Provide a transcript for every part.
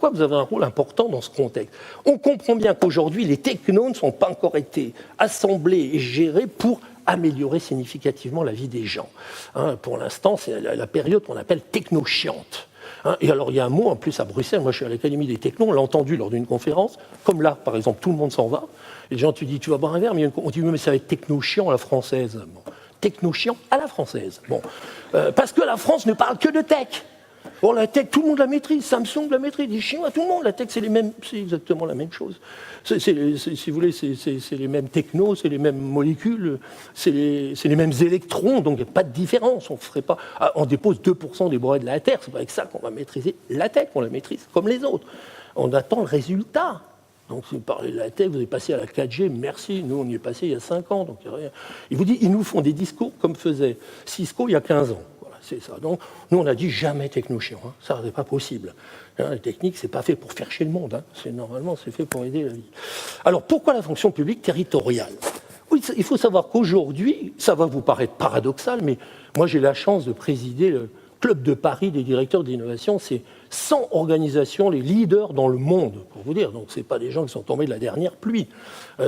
pourquoi vous avez un rôle important dans ce contexte. On comprend bien qu'aujourd'hui, les technos ne sont pas encore été assemblés et gérés pour améliorer significativement la vie des gens. Pour l'instant, c'est la période qu'on appelle techno-chiante. Et alors, il y a un mot en plus à Bruxelles, moi je suis à l'Académie des Technos, on l'a entendu lors d'une conférence, comme là, par exemple, tout le monde s'en va. Et les gens, tu dis, tu vas boire un verre, mais on dit, mais ça va être techno-chiant à la française. Bon. Techno-chiant à la française. Bon. Parce que la France ne parle que de tech. Bon, la tech, tout le monde la maîtrise, Samsung la maîtrise, les Chinois, tout le monde, la tech, c'est exactement la même chose. Si vous voulez, c'est les mêmes technos, c'est les mêmes molécules, c'est les mêmes électrons, donc il n'y a pas de différence. On dépose 2% des brevets de la Terre, c'est pas avec ça qu'on va maîtriser la tech, on la maîtrise comme les autres. On attend le résultat. Donc si vous parlez de la tech, vous avez passé à la 4G, merci, nous on y est passé il y a 5 ans, donc il n'y a rien. Il vous dit, ils nous font des discours comme faisait Cisco il y a 15 ans. C'est ça. Donc, nous, on a dit jamais techno-chiant. Ça, c'est pas possible. La technique, c'est pas fait pour faire chier le monde. Normalement, c'est fait pour aider la vie. Alors, pourquoi la fonction publique territoriale ? Oui, il faut savoir qu'aujourd'hui, ça va vous paraître paradoxal, mais moi, j'ai la chance de présider le Club de Paris des directeurs d'innovation. C'est 100 organisations, les leaders dans le monde, pour vous dire. Donc, c'est pas des gens qui sont tombés de la dernière pluie.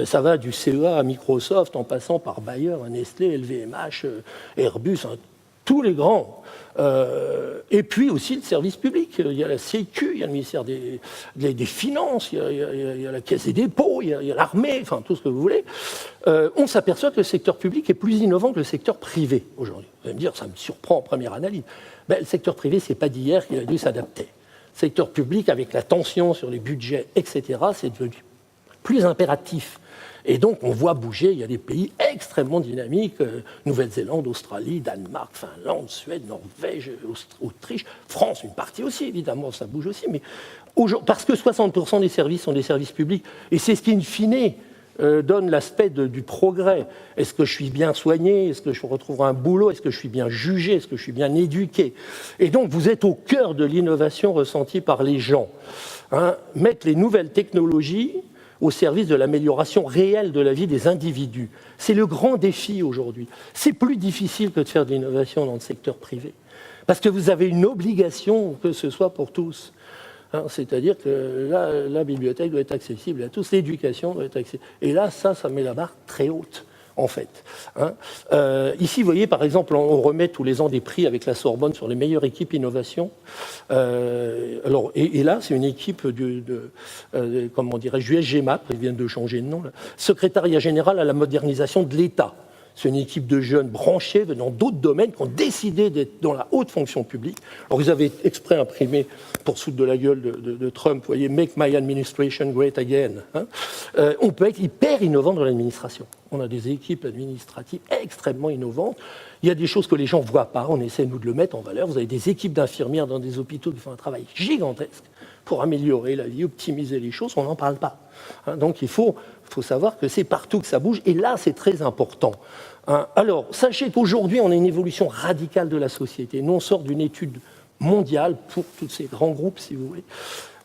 Ça va du CEA à Microsoft, en passant par Bayer, Nestlé, LVMH, Airbus, tous les grands. Et puis aussi le service public. Il y a la Sécu, il y a le ministère des Finances, il y a la Caisse des dépôts, il y a l'armée, enfin tout ce que vous voulez. On s'aperçoit que le secteur public est plus innovant que le secteur privé aujourd'hui. Vous allez me dire, ça me surprend en première analyse. Ben, le secteur privé, ce n'est pas d'hier qu'il a dû s'adapter. Le secteur public, avec la tension sur les budgets, etc., c'est devenu plus impératif. Et donc, on voit bouger, il y a des pays extrêmement dynamiques, Nouvelle-Zélande, Australie, Danemark, Finlande, Suède, Norvège, Autriche, France, une partie aussi, évidemment, ça bouge aussi, mais parce que 60% des services sont des services publics, et c'est ce qui, in fine, donne l'aspect du progrès. Est-ce que je suis bien soigné ? Est-ce que je retrouverai un boulot ? Est-ce que je suis bien jugé ? Est-ce que je suis bien éduqué ? Et donc, vous êtes au cœur de l'innovation ressentie par les gens. Mettre les nouvelles technologies au service de l'amélioration réelle de la vie des individus. C'est le grand défi aujourd'hui. C'est plus difficile que de faire de l'innovation dans le secteur privé. Parce que vous avez une obligation que ce soit pour tous. C'est-à-dire que la bibliothèque doit être accessible à tous, l'éducation doit être accessible. Et là, ça met la barre très haute, en fait. Ici, vous voyez, par exemple, on remet tous les ans des prix avec la Sorbonne sur les meilleures équipes innovation. Et là, c'est une équipe comment dirais-je, du SGMAP, ils viennent de changer de nom, là. Secrétariat général à la modernisation de l'État. C'est une équipe de jeunes branchés venant d'autres domaines qui ont décidé d'être dans la haute fonction publique. Alors, ils avaient exprès imprimé, pour se foutre de la gueule de Trump, vous voyez, « Make my administration great again ». On peut être hyper innovant dans l'administration. On a des équipes administratives extrêmement innovantes. Il y a des choses que les gens ne voient pas. On essaie, nous, de le mettre en valeur. Vous avez des équipes d'infirmières dans des hôpitaux qui font un travail gigantesque pour améliorer la vie, optimiser les choses. On n'en parle pas. Donc, il faut savoir que c'est partout que ça bouge. Et là, c'est très important. Alors, sachez qu'aujourd'hui, on a une évolution radicale de la société. Nous, on sort d'une étude mondiale pour tous ces grands groupes, si vous voulez,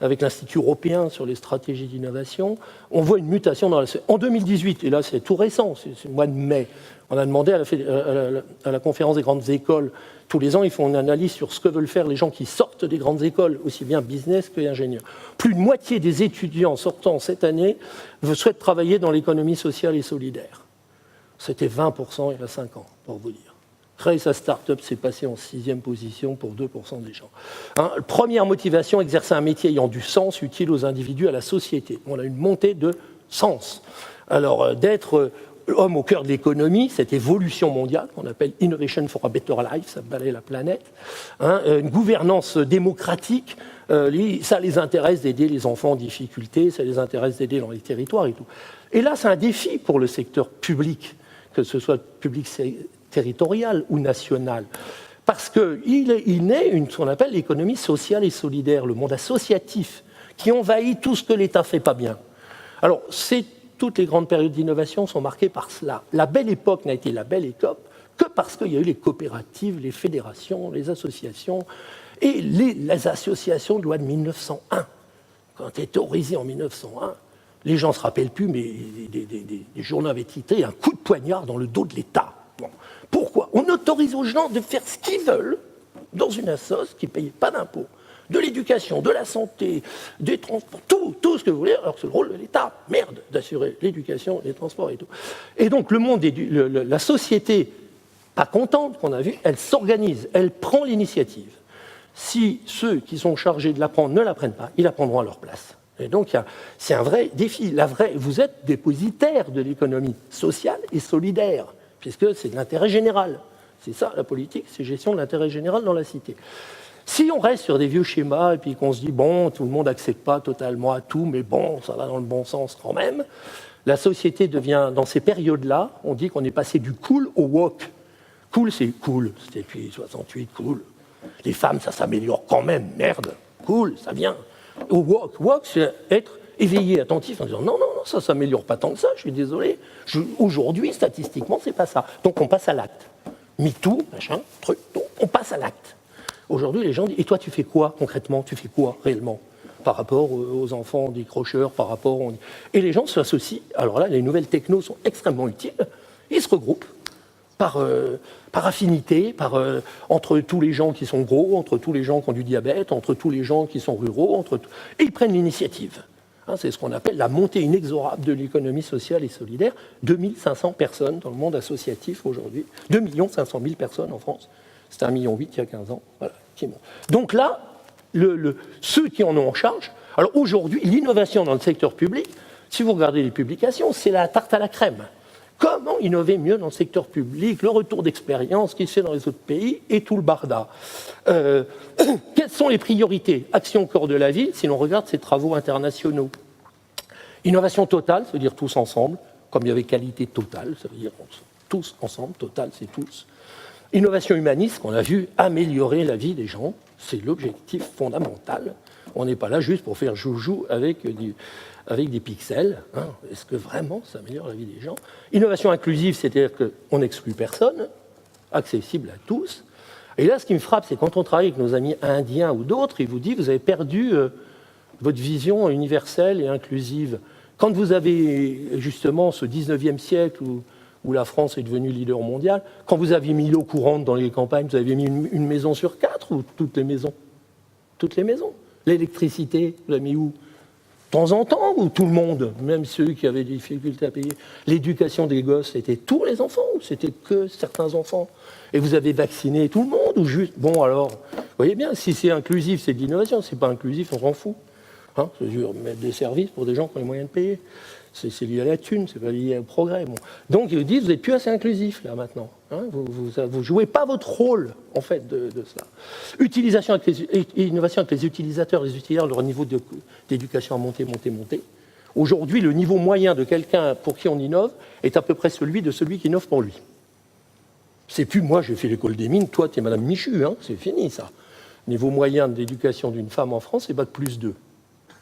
avec l'Institut européen sur les stratégies d'innovation. On voit une mutation dans la société. En 2018, et là, c'est tout récent, c'est le mois de mai, on a demandé à la conférence des grandes écoles, tous les ans, ils font une analyse sur ce que veulent faire les gens qui sortent des grandes écoles, aussi bien business que ingénieurs. Plus de moitié des étudiants sortant cette année souhaitent travailler dans l'économie sociale et solidaire. C'était 20% il y a 5 ans, pour vous dire. Créer sa start-up, c'est passé en 6e position pour 2% des gens. Première motivation, exercer un métier ayant du sens, utile aux individus, à la société. On a une montée de sens. Alors, d'être homme au cœur de l'économie, cette évolution mondiale qu'on appelle « Innovation for a Better Life », ça balaye la planète. Une gouvernance démocratique, ça les intéresse d'aider les enfants en difficulté, ça les intéresse d'aider dans les territoires et tout. Et là, c'est un défi pour le secteur public, que ce soit public territorial ou national, parce qu'il naît ce qu'on appelle l'économie sociale et solidaire, le monde associatif, qui envahit tout ce que l'État ne fait pas bien. Alors, toutes les grandes périodes d'innovation sont marquées par cela. La belle époque n'a été la belle époque que parce qu'il y a eu les coopératives, les fédérations, les associations, et les associations de loi de 1901. Quand elle est autorisée en 1901, les gens ne se rappellent plus, mais des journaux avaient titré « Un coup de poignard dans le dos de l'État ». Bon. Pourquoi ? On autorise aux gens de faire ce qu'ils veulent dans une assoce qui ne payait pas d'impôts. de l'éducation, de la santé, des transports, tout ce que vous voulez, alors que c'est le rôle de l'État, merde, d'assurer l'éducation, les transports et tout. Et donc le monde, la société, pas contente qu'on a vu, elle s'organise, elle prend l'initiative. Si ceux qui sont chargés de l'apprendre ne l'apprennent pas, ils l'apprendront à leur place. Et donc c'est un vrai défi. Vous êtes dépositaire de l'économie sociale et solidaire, puisque c'est de l'intérêt général. C'est ça la politique, c'est gestion de l'intérêt général dans la cité. Si on reste sur des vieux schémas et puis qu'on se dit, bon, tout le monde n'accède pas totalement à tout, mais bon, ça va dans le bon sens quand même, la société devient, dans ces périodes-là, on dit qu'on est passé du cool au woke. Cool, c'est cool, c'était depuis 68, cool. Les femmes, ça s'améliore quand même, merde, cool, ça vient. Au woke, c'est être éveillé, attentif, en disant, non, ça s'améliore pas tant que ça, je suis désolé. Aujourd'hui, statistiquement, c'est pas ça. Donc on passe à l'acte. MeToo, machin, truc, donc on passe à l'acte. Aujourd'hui, les gens disent, et toi, tu fais quoi concrètement? Tu fais quoi réellement par rapport aux enfants décrocheurs, par rapport... Et les gens s'associent. Alors là, les nouvelles technos sont extrêmement utiles. Ils se regroupent par affinité, entre tous les gens qui sont gros, entre tous les gens qui ont du diabète, entre tous les gens qui sont ruraux, et ils prennent l'initiative. C'est ce qu'on appelle la montée inexorable de l'économie sociale et solidaire. 2500 personnes dans le monde associatif aujourd'hui. 2 500 000 personnes en France. C'était 1,8 million il y a 15 ans. Voilà. Donc là, ceux qui en ont en charge... Alors aujourd'hui, l'innovation dans le secteur public, si vous regardez les publications, c'est la tarte à la crème. Comment innover mieux dans le secteur public, le retour d'expérience qui se fait dans les autres pays et tout le barda. Quelles sont les priorités? Action au cœur de la ville, si l'on regarde ces travaux internationaux. Innovation totale, ça veut dire tous ensemble, comme il y avait qualité totale, ça veut dire tous ensemble, total c'est tous. Innovation humaniste, qu'on a vu améliorer la vie des gens, c'est l'objectif fondamental. On n'est pas là juste pour faire joujou avec des pixels. Est-ce que vraiment ça améliore la vie des gens? Innovation inclusive, c'est-à-dire qu'on n'exclut personne, accessible à tous. Et là, ce qui me frappe, c'est quand on travaille avec nos amis indiens ou d'autres, ils vous disent, vous avez perdu votre vision universelle et inclusive. Quand vous avez justement ce 19e siècle où la France est devenue leader mondial, quand vous aviez mis l'eau courante dans les campagnes, vous aviez mis une maison sur 4 ou toutes les maisons? Toutes les maisons. L'électricité, vous l'avez mis où? De temps en temps, ou tout le monde, même ceux qui avaient des difficultés à payer? L'éducation des gosses, c'était tous les enfants ou c'était que certains enfants? Et vous avez vacciné tout le monde ou juste... Bon alors, vous voyez bien, si c'est inclusif, c'est de l'innovation. Si c'est pas inclusif, on s'en fout. C'est-à-dire mettre des services pour des gens qui ont les moyens de payer. C'est lié à la thune, c'est pas lié au progrès. Bon. Donc ils vous disent, vous n'êtes plus assez inclusif là maintenant. Vous jouez pas votre rôle en fait de cela. Innovation avec les utilisateurs, leur niveau d'éducation à monter. Aujourd'hui, le niveau moyen de quelqu'un pour qui on innove est à peu près celui de celui qui innove pour lui. C'est plus moi, j'ai fait l'école des mines, toi, tu es Madame Michu, c'est fini ça. Niveau moyen d'éducation d'une femme en France, c'est bac plus 2. Vous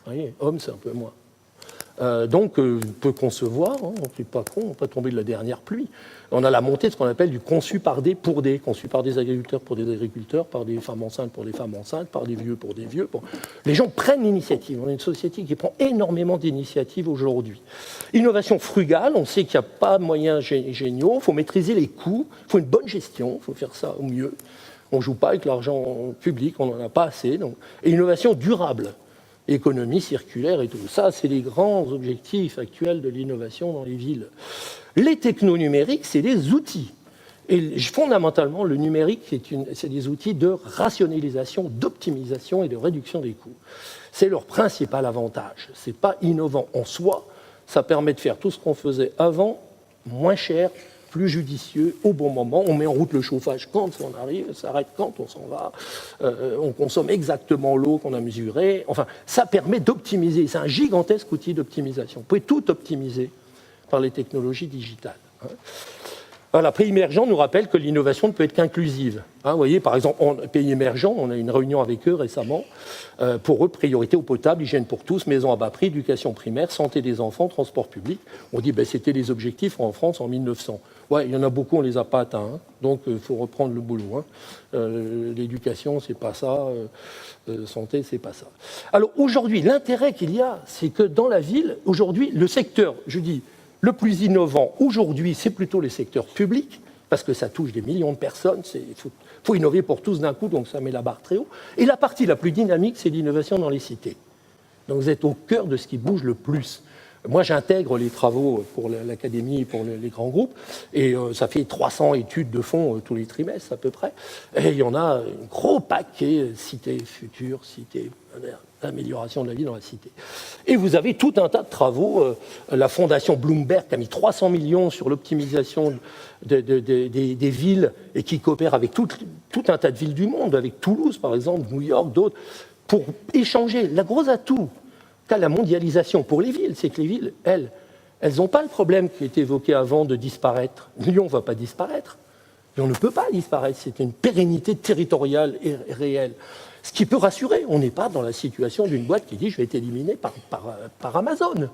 voyez, homme, c'est un peu moins. Donc, on peut concevoir, on n'est pas con, on ne peut pas tomber de la dernière pluie. On a la montée de ce qu'on appelle du conçu par des pour des, conçu par des agriculteurs pour des agriculteurs, par des femmes enceintes pour des femmes enceintes, par des vieux pour des vieux. Les gens prennent l'initiative. On est une société qui prend énormément d'initiatives aujourd'hui. Innovation frugale, on sait qu'il n'y a pas de moyens géniaux, il faut maîtriser les coûts, il faut une bonne gestion, il faut faire ça au mieux. On ne joue pas avec l'argent public, on n'en a pas assez. Donc. Et innovation durable. Économie circulaire et tout. Ça, c'est les grands objectifs actuels de l'innovation dans les villes. Les techno-numériques, c'est des outils. Et fondamentalement, le numérique, c'est des outils de rationalisation, d'optimisation et de réduction des coûts. C'est leur principal avantage. Ce n'est pas innovant en soi. Ça permet de faire tout ce qu'on faisait avant, moins cher, plus judicieux, au bon moment. On met en route le chauffage quand on arrive, ça s'arrête quand on s'en va. On consomme exactement l'eau qu'on a mesurée. Enfin, ça permet d'optimiser. C'est un gigantesque outil d'optimisation. Vous pouvez tout optimiser par les technologies digitales. Voilà, pays émergents nous rappelle que l'innovation ne peut être qu'inclusive. Vous voyez, par exemple, en pays émergents, on a eu une réunion avec eux récemment. Pour eux, priorité eau potable, hygiène pour tous, maison à bas prix, éducation primaire, santé des enfants, transport public. On dit c'était les objectifs en France en 1900. Ouais, il y en a beaucoup, on ne les a pas atteints. Donc, il faut reprendre le boulot. L'éducation, c'est pas ça. Santé, c'est pas ça. Alors, aujourd'hui, l'intérêt qu'il y a, c'est que dans la ville, aujourd'hui, le secteur, je dis, le plus innovant aujourd'hui, c'est plutôt les secteurs publics, parce que ça touche des millions de personnes. Il faut innover pour tous d'un coup, donc ça met la barre très haut. Et la partie la plus dynamique, c'est l'innovation dans les cités. Donc vous êtes au cœur de ce qui bouge le plus. Moi, j'intègre les travaux pour l'académie et pour les grands groupes, et ça fait 300 études de fond tous les trimestres à peu près. Et il y en a un gros paquet, cité future, cité, amélioration de la vie dans la cité. Et vous avez tout un tas de travaux. La fondation Bloomberg qui a mis 300 millions sur l'optimisation des villes et qui coopère avec tout un tas de villes du monde, avec Toulouse par exemple, New York, d'autres, pour échanger. La grosse atout qu'a la mondialisation pour les villes, c'est que les villes, elles n'ont pas le problème qui était évoqué avant de disparaître. Lyon ne va pas disparaître. Lyon ne peut pas disparaître. C'est une pérennité territoriale et réelle. Ce qui peut rassurer. On n'est pas dans la situation d'une boîte qui dit « je vais être éliminé par Amazon ».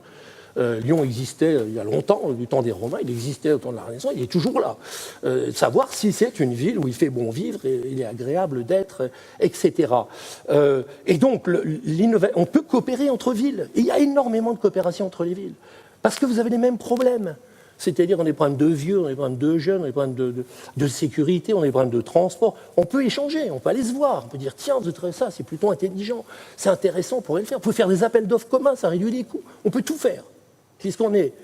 Lyon existait il y a longtemps, du temps des Romains, il existait au temps de la Renaissance, il est toujours là. Savoir si c'est une ville où il fait bon vivre, et il est agréable d'être, etc. Et donc, on peut coopérer entre villes. Et il y a énormément de coopération entre les villes. Parce que vous avez les mêmes problèmes. C'est-à-dire, on a des problèmes de vieux, on a des problèmes de jeunes, on a des problèmes de sécurité, on a des problèmes de transport. On peut échanger, on peut aller se voir, on peut dire tiens, vous êtes ça, c'est plutôt intelligent, c'est intéressant, on pourrait le faire. On peut faire des appels d'offres communs, ça réduit les coûts. On peut tout faire. Puisqu'on est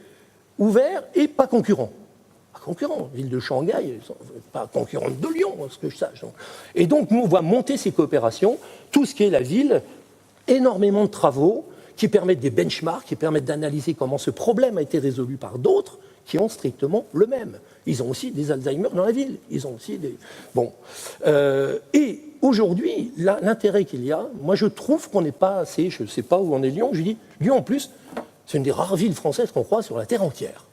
ouvert et pas concurrent. Pas concurrent. Ville de Shanghai, pas concurrente de Lyon, ce que je sache. Et donc, nous, on va monter ces coopérations, tout ce qui est la ville, énormément de travaux qui permettent des benchmarks, qui permettent d'analyser comment ce problème a été résolu par d'autres qui ont strictement le même. Ils ont aussi des Alzheimer dans la ville. Ils ont aussi des... Bon. Et aujourd'hui, l'intérêt qu'il y a, moi, je trouve qu'on n'est pas assez... Je ne sais pas où en est Lyon. Je dis, Lyon, en plus... C'est une des rares villes françaises qu'on croit sur la terre entière.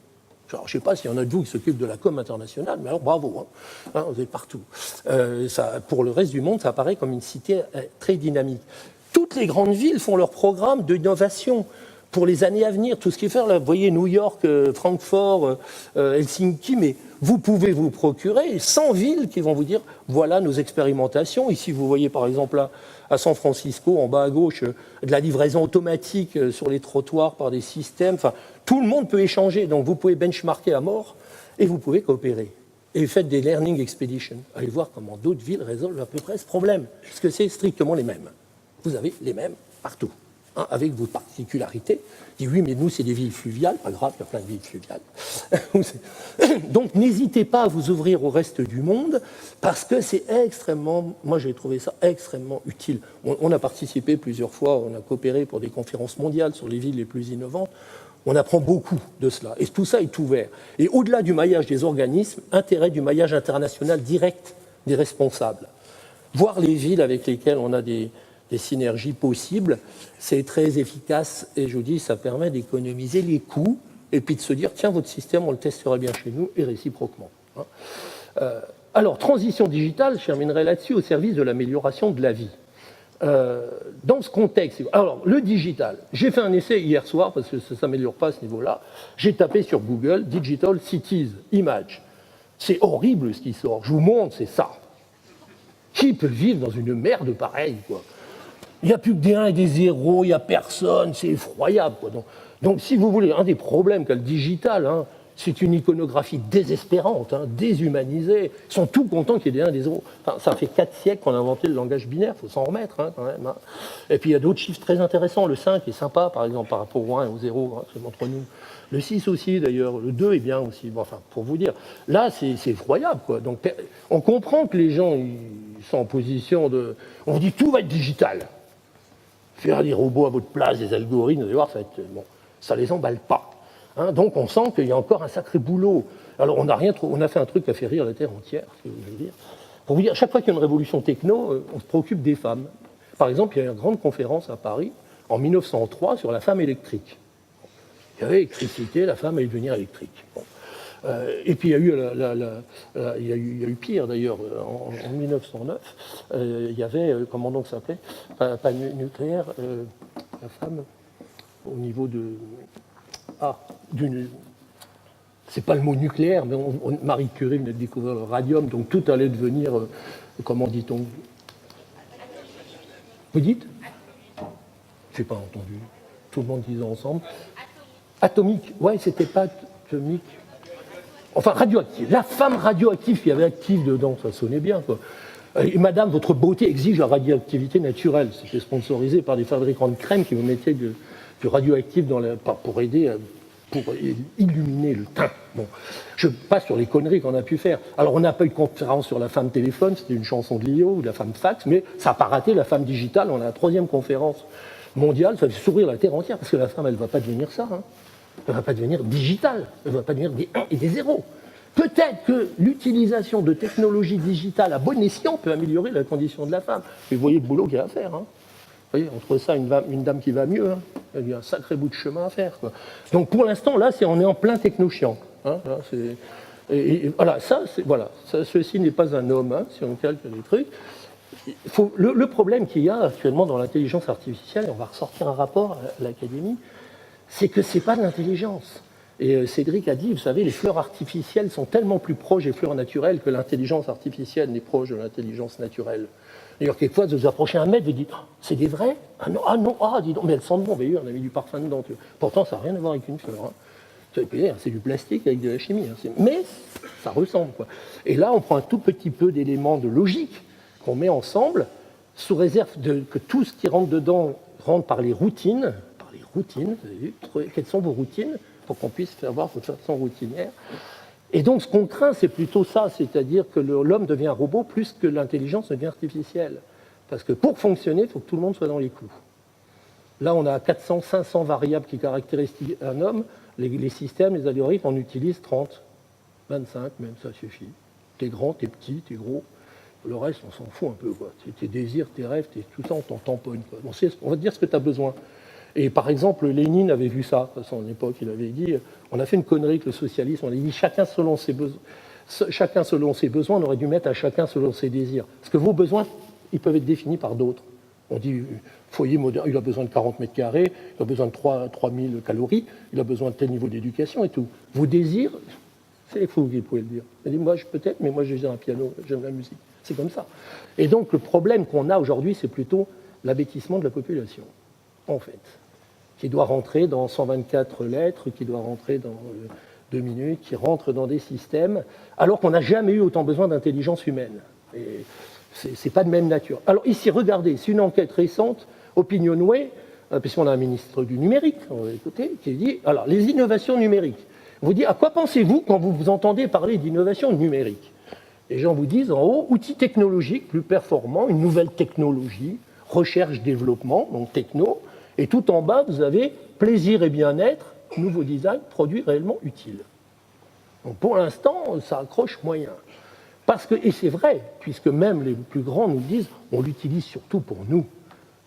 Alors, je ne sais pas s'il y en a de vous qui s'occupent de la com internationale, mais alors bravo, hein, vous êtes partout. Pour le reste du monde, ça apparaît comme une cité très dynamique. Toutes les grandes villes font leur programme d'innovation pour les années à venir. Tout ce qui est fait, là, vous voyez New York, Francfort, Helsinki, mais vous pouvez vous procurer 100 villes qui vont vous dire voilà nos expérimentations. Ici, vous voyez par exemple là, à San Francisco, en bas à gauche, de la livraison automatique sur les trottoirs par des systèmes. Enfin, tout le monde peut échanger. Donc, vous pouvez benchmarker à mort et vous pouvez coopérer. Et faites des learning expeditions. Allez voir comment d'autres villes résolvent à peu près ce problème. Parce que c'est strictement les mêmes. Vous avez les mêmes partout. Hein, avec vos particularités. Je dis oui, mais nous, c'est des villes fluviales. Pas grave, il y a plein de villes fluviales. Donc, n'hésitez pas à vous ouvrir au reste du monde parce que c'est extrêmement... Moi, j'ai trouvé ça extrêmement utile. On a participé plusieurs fois, on a coopéré pour des conférences mondiales sur les villes les plus innovantes. On apprend beaucoup de cela. Et tout ça est ouvert. Et au-delà du maillage des organismes, intérêt du maillage international direct des responsables. Voir les villes avec lesquelles on a des synergies possibles, c'est très efficace et je vous dis, ça permet d'économiser les coûts et puis de se dire, tiens, votre système, on le testera bien chez nous et réciproquement. Alors, transition digitale, je terminerai là-dessus, au service de l'amélioration de la vie. Dans ce contexte, alors, le digital, j'ai fait un essai hier soir, parce que ça ne s'améliore pas à ce niveau-là, j'ai tapé sur Google, Digital Cities, Image. C'est horrible ce qui sort, je vous montre, c'est ça. Qui peut vivre dans une merde pareille, quoi? Il n'y a plus que des 1 et des 0, il n'y a personne, c'est effroyable. Quoi. Donc, si vous voulez, un des problèmes qu'a le digital, hein, c'est une iconographie désespérante, hein, déshumanisée. Ils sont tout contents qu'il y ait des 1 et des 0. Enfin, ça fait 4 siècles qu'on a inventé le langage binaire, il faut s'en remettre hein, quand même. Hein. Et puis il y a d'autres chiffres très intéressants. Le 5 est sympa, par exemple, par rapport au 1 et au 0, hein, c'est entre nous. Le 6 aussi, d'ailleurs. Le 2 est bien aussi. Bon, enfin, pour vous dire, là, c'est effroyable. Quoi. Donc, on comprend que les gens ils sont en position de... On dit tout va être digital. Faire des robots à votre place, des algorithmes, vous allez voir, ça les emballe pas. Hein, donc on sent qu'il y a encore un sacré boulot. Alors on a fait un truc qui a fait rire la Terre entière, si vous voulez dire. Pour vous dire, chaque fois qu'il y a une révolution techno, on se préoccupe des femmes. Par exemple, il y a eu une grande conférence à Paris en 1903 sur la femme électrique. Il y avait l'électricité, la femme allait devenir électrique. Bon. Et puis il y a eu pire d'ailleurs, en 1909, il y avait, comment donc ça s'appelait, pas nucléaire, la femme, au niveau de... c'est pas le mot nucléaire, mais Marie Curie venait de découvrir le radium, donc tout allait devenir, comment dit-on? Vous dites? Je n'ai pas entendu. Tout le monde disait ensemble. Atomique, ouais, c'était pas atomique. Enfin, radioactive. La femme radioactive qui avait active dedans, ça sonnait bien, quoi. Et madame, votre beauté exige la radioactivité naturelle. C'était sponsorisé par des fabricants de crème qui vous mettaient du radioactif pour aider pour illuminer le teint. Bon, je passe sur les conneries qu'on a pu faire. Alors, on n'a pas eu de conférence sur la femme téléphone, c'était une chanson de Lio, ou la femme fax, mais ça n'a pas raté la femme digitale. On a la 3e conférence mondiale, ça fait sourire la Terre entière, parce que la femme, elle ne va pas devenir ça. Hein. Elle ne va pas devenir digitale, elle ne va pas devenir des 1 et des 0. Peut-être que l'utilisation de technologies digitales à bon escient peut améliorer la condition de la femme. Et vous voyez le boulot qu'il y a à faire. Hein. Vous voyez, entre ça, une dame qui va mieux, hein. Il y a un sacré bout de chemin à faire. Quoi. Donc pour l'instant, là, on est en plein techno-chiant. Hein. Là, et voilà, ceci n'est pas un homme, hein, si on calque les trucs. Le problème qu'il y a actuellement dans l'intelligence artificielle, et on va ressortir un rapport à l'Académie, c'est que ce n'est pas de l'intelligence. Et Cédric a dit, vous savez, les fleurs artificielles sont tellement plus proches des fleurs naturelles que l'intelligence artificielle n'est proche de l'intelligence naturelle. D'ailleurs, quelquefois, vous approchez un mètre, vous dites, c'est des vrais ? Ah non, dis donc, mais elles sentent bon, on a mis du parfum dedans. Pourtant, ça n'a rien à voir avec une fleur. Hein. C'est du plastique avec de la chimie. Hein. Mais ça ressemble. Quoi. Et là, on prend un tout petit peu d'éléments de logique qu'on met ensemble, sous réserve que tout ce qui rentre dedans rentre par les routines. Vous avez vu, quelles sont vos routines pour qu'on puisse avoir votre façon routinière. Et donc, ce qu'on craint, c'est plutôt ça, c'est-à-dire que l'homme devient un robot plus que l'intelligence devient artificielle. Parce que pour fonctionner, il faut que tout le monde soit dans les clous. Là, on a 400, 500 variables qui caractérisent un homme. Les systèmes, les algorithmes, on utilise 30, 25 même, ça suffit. T'es grand, t'es petit, t'es gros. Le reste, on s'en fout un peu. Quoi. Tes désirs, tes rêves, tout ça, on t'en tamponne. Quoi. On va te dire ce que tu as besoin. Et par exemple, Lénine avait vu ça, à son époque, il avait dit, on a fait une connerie avec le socialisme, on a dit chacun selon ses besoins, on aurait dû mettre à chacun selon ses désirs. Parce que vos besoins, ils peuvent être définis par d'autres. On dit, foyer moderne, il a besoin de 40 mètres carrés, il a besoin de 3000 calories, il a besoin de tel niveau d'éducation et tout. Vos désirs, c'est les fous qui pouvaient le dire. Il dit, moi, peut-être, mais moi, j'aime un piano, j'aime la musique. C'est comme ça. Et donc, le problème qu'on a aujourd'hui, c'est plutôt l'abêtissement de la population, en fait, qui doit rentrer dans 124 lettres, qui doit rentrer dans 2 minutes, qui rentre dans des systèmes, alors qu'on n'a jamais eu autant besoin d'intelligence humaine. Et c'est pas de même nature. Alors ici, regardez, c'est une enquête récente, Opinionway, puisqu'on a un ministre du numérique, on va écouter, qui dit, alors, les innovations numériques. Vous dites, à quoi pensez-vous quand vous entendez parler d'innovation numérique ? Les gens vous disent, en haut, outils technologiques plus performants, une nouvelle technologie, recherche-développement, donc techno, et tout en bas, vous avez plaisir et bien-être, nouveau design, produit réellement utile. Donc pour l'instant, ça accroche moyen. Parce que, et c'est vrai, puisque même les plus grands nous disent, on l'utilise surtout pour nous,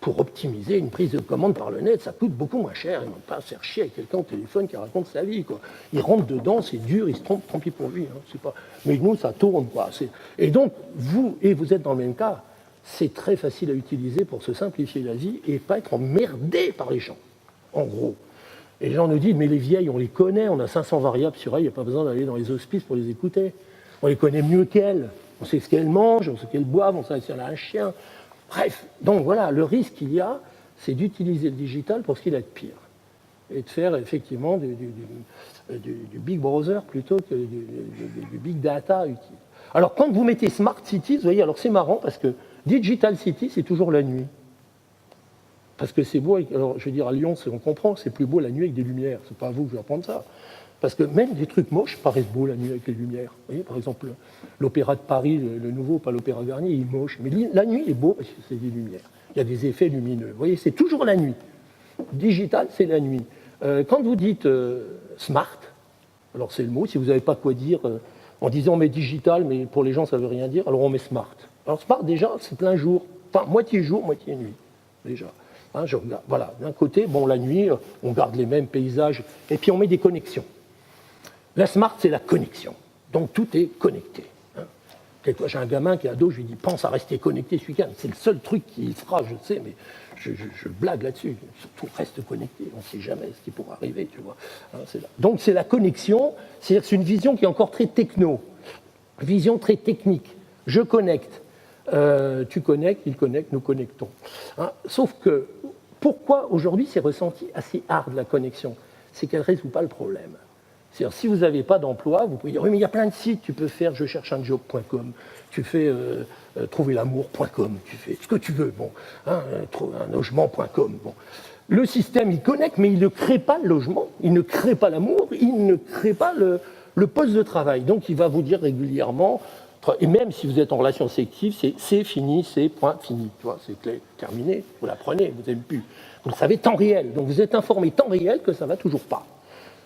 pour optimiser une prise de commande par le net, ça coûte beaucoup moins cher, ils n'ont pas à faire chier avec quelqu'un au téléphone qui raconte sa vie. Quoi. Il rentre dedans, c'est dur, il se trompe, tant pis pour lui. Hein, c'est pas... Mais nous, ça tourne. Quoi. Et donc, vous êtes dans le même cas, c'est très facile à utiliser pour se simplifier la vie et pas être emmerdé par les gens, en gros. Et les gens nous disent, mais les vieilles, on les connaît, on a 500 variables sur elles, il n'y a pas besoin d'aller dans les hospices pour les écouter. On les connaît mieux qu'elles. On sait ce qu'elles mangent, on sait qu'elles boivent, on sait si elle a un chien. Bref, donc voilà, le risque qu'il y a, c'est d'utiliser le digital pour ce qu'il a de pire. Et de faire effectivement du Big Brother plutôt que du Big Data utile. Alors quand vous mettez Smart Cities, vous voyez, alors c'est marrant parce que Digital City, c'est toujours la nuit. Parce que c'est beau, alors je veux dire à Lyon, on comprend que c'est plus beau la nuit avec des lumières. C'est pas à vous que je vais apprendre ça. Parce que même des trucs moches paraissent beaux la nuit avec les lumières. Vous voyez, par exemple, l'Opéra de Paris, le nouveau, pas l'Opéra Garnier, il est moche. Mais la nuit est beau parce que c'est des lumières. Il y a des effets lumineux. Vous voyez, c'est toujours la nuit. Digital, c'est la nuit. Quand vous dites smart, alors c'est le mot, si vous n'avez pas quoi dire, en disant mais digital, mais pour les gens ça ne veut rien dire, alors on met smart. Alors smart, déjà, c'est plein jour. Enfin, moitié jour, moitié nuit, déjà. Hein, je regarde. Voilà, d'un côté, bon, la nuit, on garde les mêmes paysages, et puis on met des connexions. La smart, c'est la connexion. Donc tout est connecté. Hein. Quelquefois, j'ai un gamin qui est ado, je lui dis, pense à rester connecté ce week-end. C'est le seul truc qu'il fera, je sais, mais je blague là-dessus. Surtout, reste connecté. On ne sait jamais ce qui pourra arriver, tu vois. Hein, donc c'est la connexion, c'est-à-dire que c'est une vision qui est encore très techno, vision très technique. Je connecte. Tu connectes, il connecte, nous connectons. Hein, sauf que, pourquoi aujourd'hui c'est ressenti assez hard la connexion ? C'est qu'elle ne résout pas le problème. C'est-à-dire, si vous n'avez pas d'emploi, vous pouvez dire, oui, mais il y a plein de sites, tu peux faire je cherche un job.com, tu fais trouverlamour.com, tu fais ce que tu veux, bon, hein, trouver un logement.com. Bon. Le système, il connecte, mais il ne crée pas le logement, il ne crée pas l'amour, il ne crée pas le poste de travail. Donc, il va vous dire régulièrement, et même si vous êtes en relation affective, c'est fini, c'est point fini. Tu vois, c'est terminé, vous la prenez, vous n'aimez plus. Vous le savez temps réel, donc vous êtes informé temps réel que ça ne va toujours pas.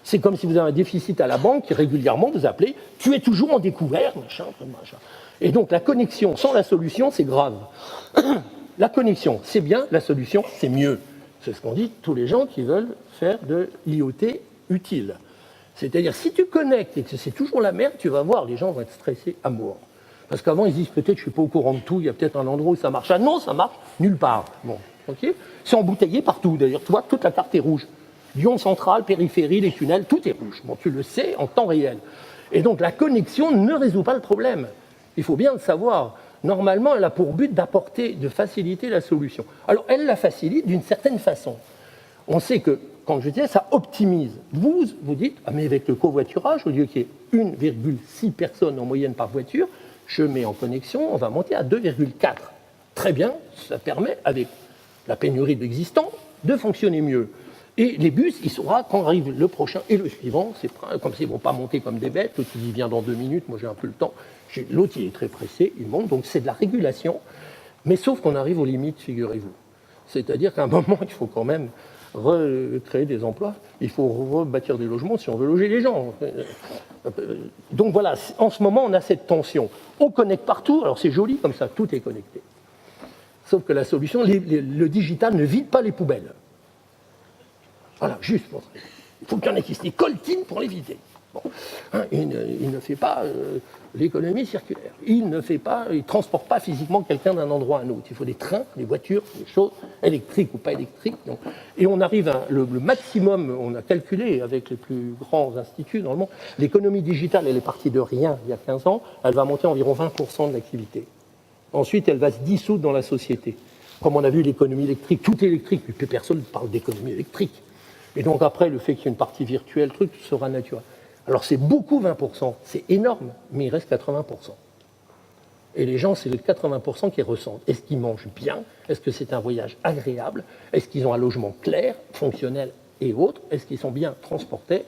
C'est comme si vous avez un déficit à la banque et régulièrement vous appelez, tu es toujours en découvert, machin, machin. Et donc la connexion sans la solution, c'est grave. La connexion, c'est bien, la solution, c'est mieux. C'est ce qu'ont dit tous les gens qui veulent faire de l'IoT utile. C'est-à-dire, si tu connectes et que c'est toujours la merde, tu vas voir, les gens vont être stressés à mort. Parce qu'avant, ils disent peut-être, je ne suis pas au courant de tout, il y a peut-être un endroit où ça marche. Ah non, ça marche nulle part. Bon, ok. C'est embouteillé partout, d'ailleurs. Tu vois, toute la carte est rouge. Lyon central, périphérie, les tunnels, tout est rouge. Bon, tu le sais en temps réel. Et donc, la connexion ne résout pas le problème. Il faut bien le savoir. Normalement, elle a pour but d'apporter, de faciliter la solution. Alors, elle la facilite d'une certaine façon. On sait que, quand je disais, ça optimise. Vous dites, ah, mais avec le covoiturage, au lieu qu'il y ait 1,6 personnes en moyenne par voiture, je mets en connexion, on va monter à 2,4. Très bien, ça permet, avec la pénurie d'existants, de fonctionner mieux. Et les bus, il saura quand arrive le prochain et le suivant. C'est comme s'ils ne vont pas monter comme des bêtes. L'autre, il vient dans 2 minutes. Moi, j'ai un peu le temps. L'autre, il est très pressé. Il monte. Donc, c'est de la régulation. Mais sauf qu'on arrive aux limites, figurez-vous. C'est-à-dire qu'à un moment, il faut quand même recréer des emplois. Il faut rebâtir des logements si on veut loger les gens. Donc, voilà. En ce moment, on a cette tension. On connecte partout. Alors, c'est joli comme ça. Tout est connecté. Sauf que la solution, le digital ne vide pas les poubelles. Voilà, juste pour ça. Il faut qu'il y en ait qui se les coltinent pour les vider. Bon. Hein, il ne fait pas l'économie circulaire. Il ne transporte pas physiquement quelqu'un d'un endroit à un autre. Il faut des trains, des voitures, des choses électriques ou pas électriques. Donc. Et on arrive à le maximum, on a calculé avec les plus grands instituts dans le monde, l'économie digitale, elle est partie de rien il y a 15 ans, elle va monter à environ 20% de l'activité. Ensuite, elle va se dissoudre dans la société. Comme on a vu l'économie électrique, tout est électrique, plus personne ne parle d'économie électrique. Et donc après, le fait qu'il y ait une partie virtuelle, truc, sera naturel. Alors c'est beaucoup 20%, c'est énorme, mais il reste 80%. Et les gens, c'est le 80% qui ressentent. Est-ce qu'ils mangent bien? Est-ce que c'est un voyage agréable? Est-ce qu'ils ont un logement clair, fonctionnel et autres? Est-ce qu'ils sont bien transportés?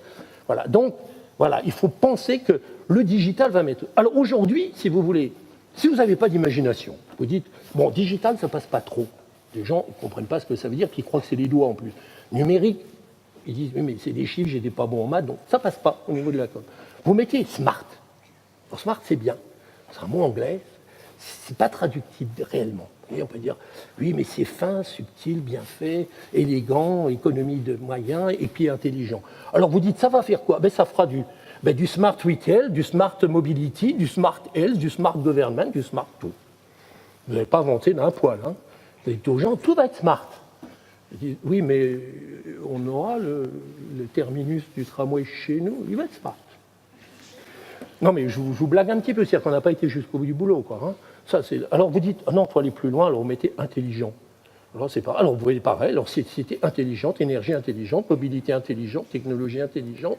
Voilà. Donc, voilà, il faut penser que le digital va mettre... Alors aujourd'hui, si vous voulez, si vous n'avez pas d'imagination, vous dites, bon, digital, ça passe pas trop. Les gens ne comprennent pas ce que ça veut dire, qu'ils croient que c'est les doigts en plus. Numérique, ils disent, oui, mais c'est des chiffres, j'étais pas bon en maths, donc ça passe pas au niveau de la com. Vous mettez smart. Alors, smart, c'est bien. C'est un mot anglais. C'est pas traductible réellement. Et on peut dire, oui, mais c'est fin, subtil, bien fait, élégant, économie de moyens, et puis intelligent. Alors vous dites, ça va faire quoi? Ben, ça fera du smart retail, du smart mobility, du smart health, du smart government, du smart tout. Vous n'avez pas inventé d'un poil. Hein. Vous dites aux gens, tout va être smart. Dis, oui, mais on aura le terminus du tramway chez nous, il va être smart. Non, mais je vous blague un petit peu, c'est-à-dire qu'on n'a pas été jusqu'au bout du boulot. Quoi, hein. Ça, alors vous dites, ah non, il faut aller plus loin, alors vous mettez intelligent. Alors, c'est pas, alors vous voyez pareil, alors c'était intelligente, énergie intelligente, mobilité intelligente, technologie intelligente,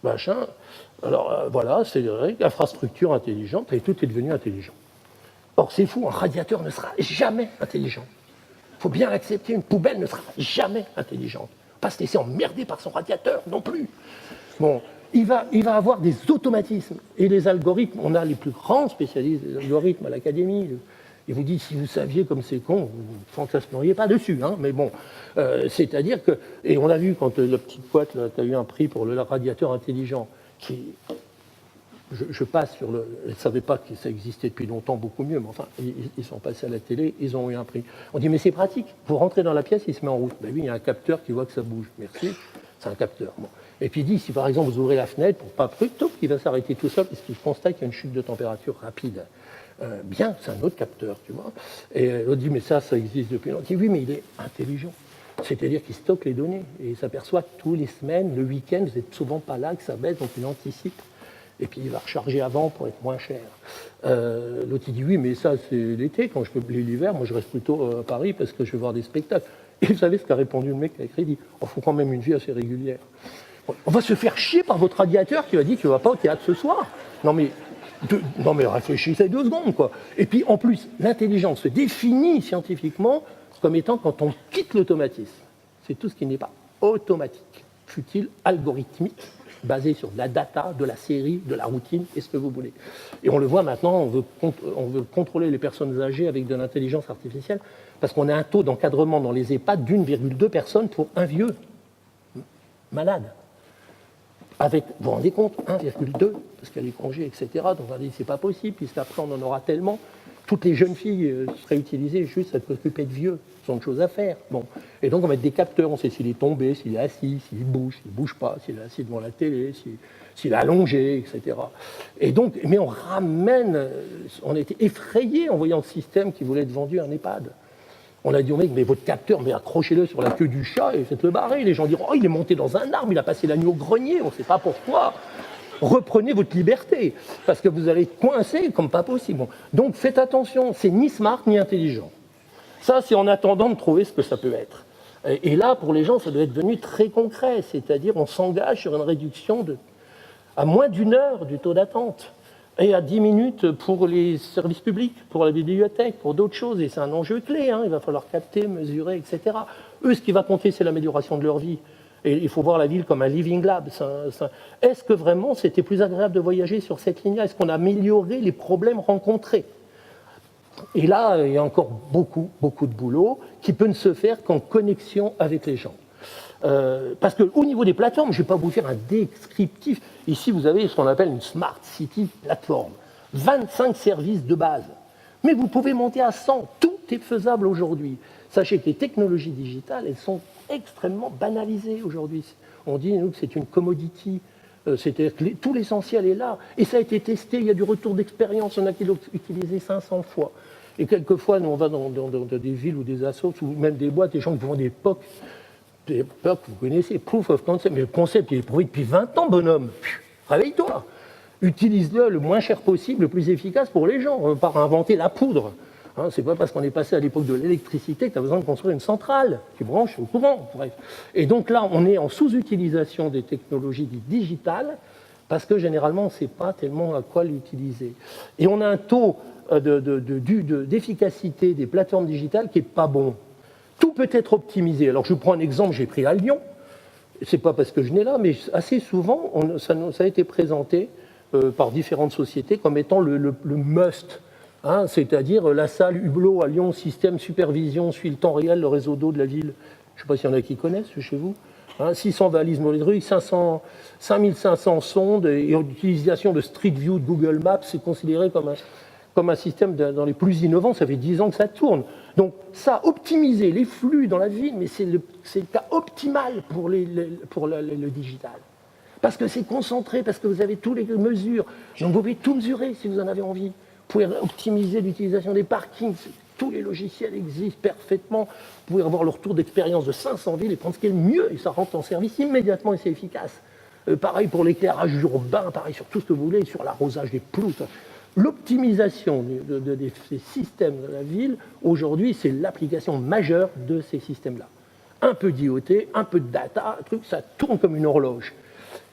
machin. Alors voilà, c'est vrai, infrastructure intelligente, et tout est devenu intelligent. Or, c'est fou, un radiateur ne sera jamais intelligent. Il faut bien l'accepter, une poubelle ne sera jamais intelligente. Pas se laisser emmerder par son radiateur non plus. Bon, il va avoir des automatismes. Et les algorithmes, on a les plus grands spécialistes des algorithmes à l'académie. Ils vous disent, si vous saviez comme c'est con, vous ne fantasmeriez pas dessus. Hein, mais bon, c'est-à-dire que... Et on a vu quand la petite boîte, tu as eu un prix pour le radiateur intelligent, qui... Je passe sur le... Je ne savais pas que ça existait depuis longtemps, beaucoup mieux, mais enfin, ils sont passés à la télé, ils ont eu un prix. On dit, mais c'est pratique, vous rentrez dans la pièce, il se met en route. Ben oui, il y a un capteur qui voit que ça bouge. Merci, c'est un capteur. Bon. Et puis il dit, si par exemple vous ouvrez la fenêtre pour pas plutôt qu'il va s'arrêter tout seul, parce qu'il constate qu'il y a une chute de température rapide. Bien, c'est un autre capteur, tu vois. Et l'autre dit, mais ça existe depuis longtemps. Il dit, oui, mais il est intelligent. C'est-à-dire qu'il stocke les données. Et il s'aperçoit que tous les semaines, le week-end, vous n'êtes souvent pas là, que ça baisse, donc il anticipe. Et puis il va recharger avant pour être moins cher. L'autre il dit oui, mais ça c'est l'été, quand je peux blé l'hiver, moi je reste plutôt à Paris parce que je vais voir des spectacles. Et vous savez ce qu'a répondu le mec qui a écrit, il dit, il faut quand même une vie assez régulière. On va se faire chier par votre radiateur qui va dire que tu ne vas pas au théâtre ce soir. Non mais réfléchissez 2 secondes, quoi. Et puis en plus, l'intelligence se définit scientifiquement comme étant quand on quitte l'automatisme. C'est tout ce qui n'est pas automatique, fut-il algorithmique, basé sur de la data, de la série, de la routine, et ce que vous voulez. Et on le voit maintenant, on veut contrôler les personnes âgées avec de l'intelligence artificielle, parce qu'on a un taux d'encadrement dans les EHPAD d'1,2 personnes pour un vieux malade. Avec, vous vous rendez compte, 1,2, parce qu'il y a les congés, etc. Donc on a dit, c'est pas possible, puisqu'après on en aura tellement. Toutes les jeunes filles seraient utilisées juste à s'occuper de vieux, ils ont de choses à faire. Bon. Et donc on va mettre des capteurs, on sait s'il est tombé, s'il est assis, s'il bouge pas, s'il est assis devant la télé, s'il est allongé, etc. Et donc, mais on ramène, on a été effrayés en voyant le système qui voulait être vendu à un EHPAD. On a dit au mec, mais votre capteur, mais accrochez-le sur la queue du chat et faites-le barrer. Les gens diront, oh, il est monté dans un arbre, il a passé la nuit au grenier, on ne sait pas pourquoi. Reprenez votre liberté, parce que vous allez être coincé comme pas possible. Bon. Donc faites attention, c'est ni smart ni intelligent. Ça, c'est en attendant de trouver ce que ça peut être. Et là, pour les gens, ça doit être devenu très concret, c'est-à-dire on s'engage sur une réduction à moins d'1 heure du taux d'attente. Et à 10 minutes pour les services publics, pour la bibliothèque, pour d'autres choses. Et c'est un enjeu clé, hein. Il va falloir capter, mesurer, etc. Eux, ce qui va compter, c'est l'amélioration de leur vie. Et il faut voir la ville comme un living lab. Est-ce que vraiment c'était plus agréable de voyager sur cette ligne-là? Est-ce qu'on a amélioré les problèmes rencontrés? Et là, il y a encore beaucoup de boulot qui peut ne se faire qu'en connexion avec les gens. Parce qu'au niveau des plateformes, je ne vais pas vous faire un descriptif. Ici, vous avez ce qu'on appelle une Smart City Platform. 25 services de base. Mais vous pouvez monter à 100. Tout est faisable aujourd'hui. Sachez que les technologies digitales, elles sont extrêmement banalisées aujourd'hui. On dit, nous, que c'est une commodity. C'est-à-dire que tout l'essentiel est là. Et ça a été testé, il y a du retour d'expérience. On a utilisé 500 fois. Et quelquefois, nous, on va dans des villes ou des assos, ou même des boîtes, des gens qui font des POC. Des POC, vous connaissez, Proof of Concept. Mais le concept, il est prouvé depuis 20 ans, bonhomme. Réveille-toi. Utilise-le le moins cher possible, le plus efficace pour les gens. On ne va pas inventer la poudre. Hein, c'est pas parce qu'on est passé à l'époque de l'électricité que tu as besoin de construire une centrale qui branche au courant. Bref. Et donc là, on est en sous-utilisation des technologies digitales parce que généralement, on ne sait pas tellement à quoi l'utiliser. Et on a un taux d'efficacité des plateformes digitales qui n'est pas bon. Tout peut être optimisé. Alors je vous prends un exemple, j'ai pris à Lyon. Ce n'est pas parce que je n'ai là, mais assez souvent, ça a été présenté par différentes sociétés comme étant le must. Hein, c'est-à-dire la salle Hublot à Lyon, système supervision, suit le temps réel, le réseau d'eau de la ville. Je ne sais pas s'il y en a qui connaissent chez vous. Hein, 600 balises molédrues, 5500 sondes et l'utilisation de Street View de Google Maps, c'est considéré comme un système dans les plus innovants. Ça fait 10 ans que ça tourne. Donc ça, optimiser les flux dans la ville, mais c'est le cas optimal pour le digital. Parce que c'est concentré, parce que vous avez toutes les mesures. Donc vous pouvez tout mesurer si vous en avez envie. Vous pouvez optimiser l'utilisation des parkings. Tous les logiciels existent parfaitement. Vous pouvez avoir le retour d'expérience de 500 villes et prendre ce qui est le mieux. Et ça rentre en service immédiatement et c'est efficace. Pareil pour l'éclairage urbain, pareil sur tout ce que vous voulez, sur l'arrosage des pelouses. L'optimisation des systèmes de la ville, aujourd'hui, c'est l'application majeure de ces systèmes-là. Un peu d'IoT, un peu de data, un truc, ça tourne comme une horloge.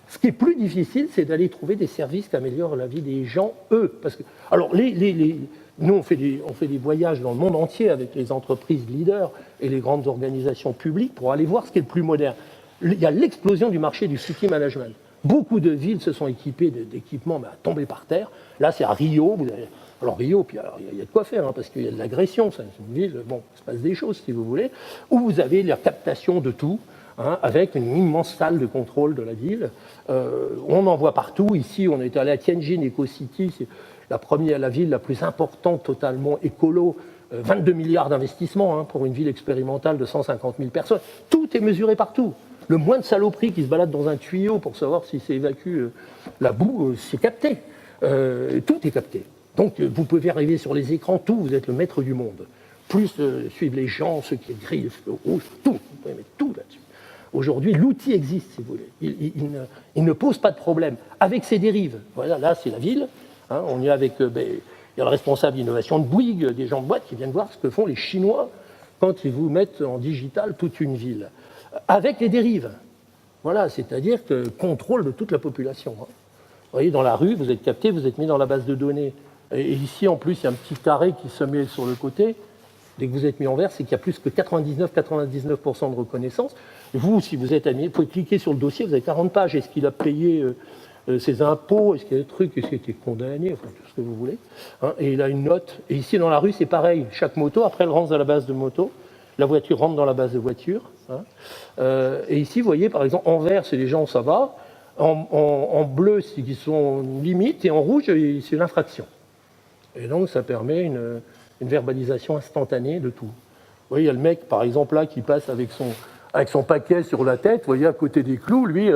Ce qui est plus difficile, c'est d'aller trouver des services qui améliorent la vie des gens, eux. Parce que, alors, nous, on fait des voyages dans le monde entier avec les entreprises leaders et les grandes organisations publiques pour aller voir ce qui est le plus moderne. Il y a l'explosion du marché du city management. Beaucoup de villes se sont équipées d'équipements à tomber par terre. Là, c'est à Rio. Alors Rio, puis il y a de quoi faire, hein, parce qu'il y a de l'agression. C'est une ville, bon, il se passe des choses, si vous voulez, où vous avez la captation de tout. Hein, avec une immense salle de contrôle de la ville. On en voit partout. Ici, on est allé à Tianjin Eco-City, c'est la ville la plus importante, totalement écolo. 22 milliards d'investissements, hein, pour une ville expérimentale de 150 000 personnes. Tout est mesuré partout. Le moins de saloperie qui se balade dans un tuyau pour savoir si ça évacue la boue, c'est capté. Tout est capté. Donc, vous pouvez arriver sur les écrans, tout, vous êtes le maître du monde. Plus suivre les gens, ceux qui grillent le feu rouge, tout. Vous pouvez mettre tout là-dessus. Aujourd'hui, l'outil existe, si vous voulez. Il ne pose pas de problème. Avec ses dérives, voilà, là, c'est la ville. Hein, on y est avec... il y a le responsable d'innovation de Bouygues, des gens de boîte qui viennent voir ce que font les Chinois quand ils vous mettent en digital toute une ville. Avec les dérives. Voilà, c'est-à-dire que contrôle de toute la population. Hein. Vous voyez, dans la rue, vous êtes capté, vous êtes mis dans la base de données. Et ici, en plus, il y a un petit carré qui se met sur le côté. Dès que vous êtes mis en vert, c'est qu'il y a plus que 99% de reconnaissance. Vous, si vous êtes admis, vous pouvez cliquer sur le dossier, vous avez 40 pages. Est-ce qu'il a payé ses impôts? Est-ce qu'il y a des trucs? Est-ce qu'il a été condamné? Enfin, tout ce que vous voulez. Hein, et il a une note. Et ici, dans la rue, c'est pareil. Chaque moto, après, elle rentre dans la base de moto. La voiture rentre dans la base de voiture. Hein. Et ici, vous voyez, par exemple, en vert, c'est les gens, ça va. En bleu, c'est qu'ils sont limite. Et en rouge, c'est l'infraction. Et donc, ça permet une verbalisation instantanée de tout. Vous voyez, il y a le mec, par exemple, là, qui passe avec son paquet sur la tête, vous voyez, à côté des clous, lui,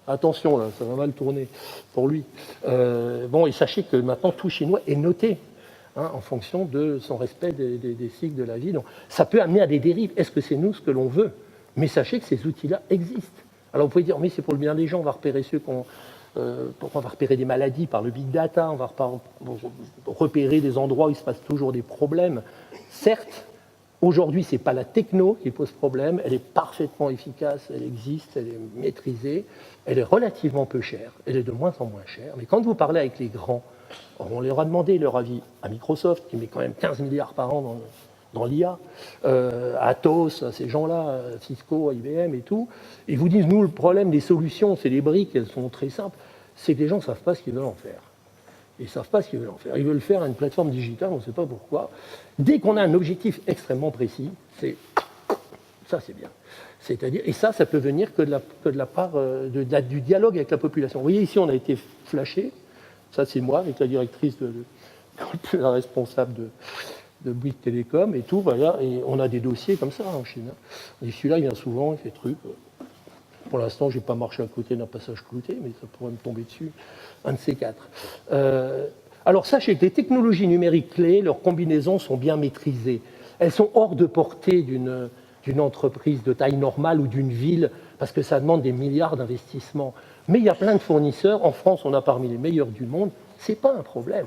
attention, là, ça va mal tourner pour lui. Bon, et sachez que maintenant, tout Chinois est noté en fonction de son respect des cycles de la vie. Donc, ça peut amener à des dérives. Est-ce que c'est nous ce que l'on veut? Mais sachez que ces outils-là existent. Alors, vous pouvez dire, mais c'est pour le bien des gens, on va repérer ceux qu'on... on va repérer des maladies par le big data, on va repérer des endroits où il se passe toujours des problèmes. Certes, aujourd'hui, ce n'est pas la techno qui pose problème, elle est parfaitement efficace, elle existe, elle est maîtrisée, elle est relativement peu chère, elle est de moins en moins chère. Mais quand vous parlez avec les grands, on leur a demandé leur avis à Microsoft, qui met quand même 15 milliards par an dans l'IA, à Atos, à ces gens-là, à Cisco, à IBM et tout, ils vous disent, nous, le problème des solutions, c'est les briques, elles sont très simples, c'est que les gens ne savent pas ce qu'ils veulent en faire. Ils ne savent pas ce qu'ils veulent en faire. Ils veulent faire une plateforme digitale, on ne sait pas pourquoi. Dès qu'on a un objectif extrêmement précis, ça c'est bien. C'est-à-dire, et ça peut venir que de la part du dialogue avec la population. Vous voyez, ici, on a été flashé, ça c'est moi, avec la directrice, la responsable de Bouygues Télécom et tout, voilà, et on a des dossiers comme ça en Chine. Et celui-là, il vient souvent, il fait truc. Pour l'instant, je n'ai pas marché à côté d'un passage clouté, mais ça pourrait me tomber dessus, un de ces quatre. Alors, sachez que les technologies numériques clés, leurs combinaisons sont bien maîtrisées. Elles sont hors de portée d'une entreprise de taille normale ou d'une ville, parce que ça demande des milliards d'investissements. Mais il y a plein de fournisseurs. En France, on a parmi les meilleurs du monde. Ce n'est pas un problème.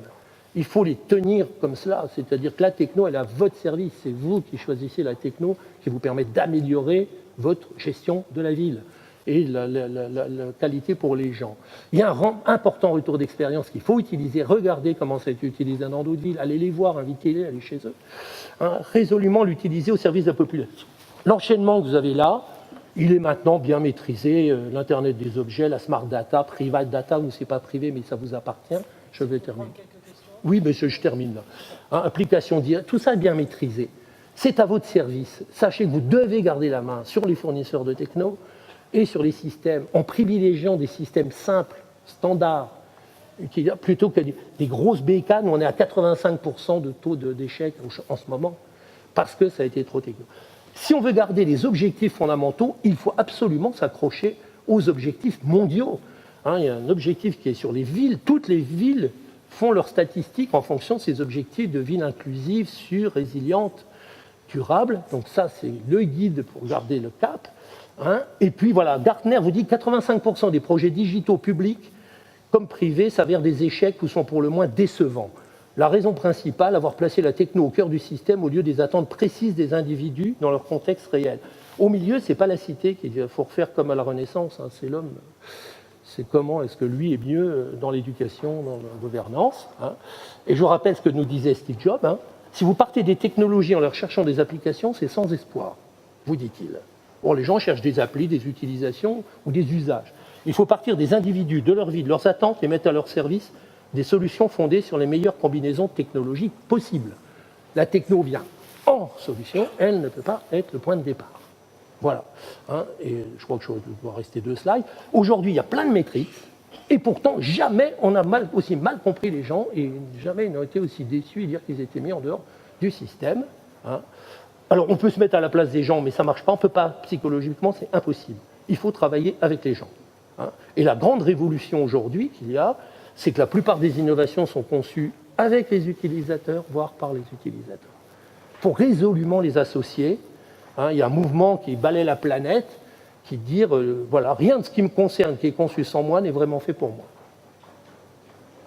Il faut les tenir comme cela, c'est-à-dire que la techno, elle est à votre service. C'est vous qui choisissez la techno qui vous permet d'améliorer votre gestion de la ville et la qualité pour les gens. Il y a un important retour d'expérience qu'il faut utiliser. Regardez comment ça a été utilisé dans d'autres villes. Allez les voir, invitez-les, allez chez eux. Résolument l'utiliser au service de la population. L'enchaînement que vous avez là, il est maintenant bien maîtrisé. L'Internet des objets, la smart data, private data, ou c'est pas privé, mais ça vous appartient. Je vais terminer. Oui, mais je termine là. Application directe, tout ça est bien maîtrisé. C'est à votre service. Sachez que vous devez garder la main sur les fournisseurs de techno et sur les systèmes, en privilégiant des systèmes simples, standards, plutôt que des grosses bécanes où on est à 85% de taux d'échec en ce moment, parce que ça a été trop techno. Si on veut garder les objectifs fondamentaux, il faut absolument s'accrocher aux objectifs mondiaux. Il y a un objectif qui est sur les villes. Toutes les villes font leurs statistiques en fonction de ces objectifs de ville inclusive, sûre, résiliente, durable. Donc ça, c'est le guide pour garder le cap. Et puis voilà, Gartner vous dit que 85% des projets digitaux publics comme privés s'avèrent des échecs ou sont pour le moins décevants. La raison principale, avoir placé la techno au cœur du système au lieu des attentes précises des individus dans leur contexte réel. Au milieu, ce n'est pas la cité qui dit qu'il faut refaire comme à la Renaissance, c'est l'homme. C'est comment est-ce que lui est mieux dans l'éducation, dans la gouvernance. Et je vous rappelle ce que nous disait Steve Jobs. Si vous partez des technologies en leur cherchant des applications, c'est sans espoir, vous dit-il. Bon, les gens cherchent des applis, des utilisations ou des usages. Il faut partir des individus, de leur vie, de leurs attentes et mettre à leur service des solutions fondées sur les meilleures combinaisons technologiques possibles. La techno vient en solution, elle ne peut pas être le point de départ. Voilà. Et je crois que je dois rester 2 slides. Aujourd'hui, il y a plein de métriques, et pourtant, jamais on a aussi mal compris les gens, et jamais ils n'ont été aussi déçus et dire qu'ils étaient mis en dehors du système. Alors, on peut se mettre à la place des gens, mais ça ne marche pas. On ne peut pas, psychologiquement, c'est impossible. Il faut travailler avec les gens. Et la grande révolution aujourd'hui qu'il y a, c'est que la plupart des innovations sont conçues avec les utilisateurs, voire par les utilisateurs. Il faut résolument les associer. Il y a un mouvement qui balaie la planète, qui dit, voilà, rien de ce qui me concerne, qui est conçu sans moi, n'est vraiment fait pour moi.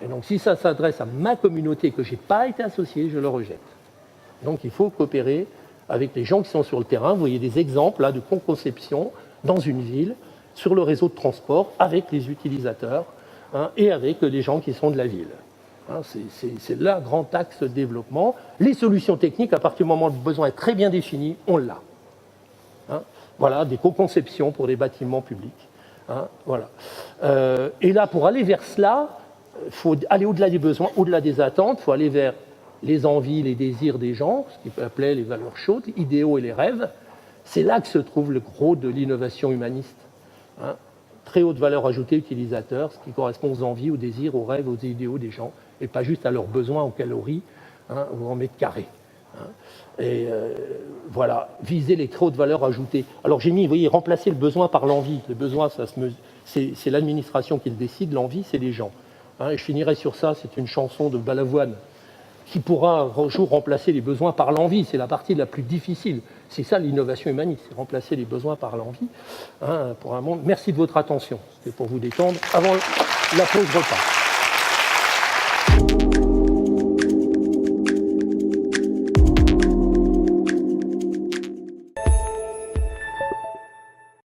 Et donc, si ça s'adresse à ma communauté que je n'ai pas été associé, je le rejette. Donc, il faut coopérer avec les gens qui sont sur le terrain. Vous voyez des exemples là, de co-conception dans une ville. sur le réseau de transport avec les utilisateurs et avec les gens qui sont de la ville. C'est là grand axe de développement. Les solutions techniques, à partir du moment où le besoin est très bien défini, on l'a. Voilà, des co-conceptions pour des bâtiments publics. Voilà. Et là, pour aller vers cela, il faut aller au-delà des besoins, au-delà des attentes, il faut aller vers les envies, les désirs des gens, ce qu'on appelait les valeurs chaudes, les idéaux et les rêves. C'est là que se trouve le gros de l'innovation humaniste. Très haute valeur ajoutée utilisateur, ce qui correspond aux envies, aux désirs, aux rêves, aux idéaux des gens, et pas juste à leurs besoins en calories ou en mètres carrés. Et voilà, viser les très hautes valeurs ajoutées. Alors j'ai mis, vous voyez, remplacer le besoin par l'envie. Le besoin, c'est l'administration qui le décide, l'envie, c'est les gens. Et je finirai sur ça, c'est une chanson de Balavoine qui pourra un jour remplacer les besoins par l'envie. C'est la partie la plus difficile. C'est ça l'innovation humaniste, c'est remplacer les besoins par l'envie pour un monde. Merci de votre attention. C'était pour vous détendre avant la pause repas.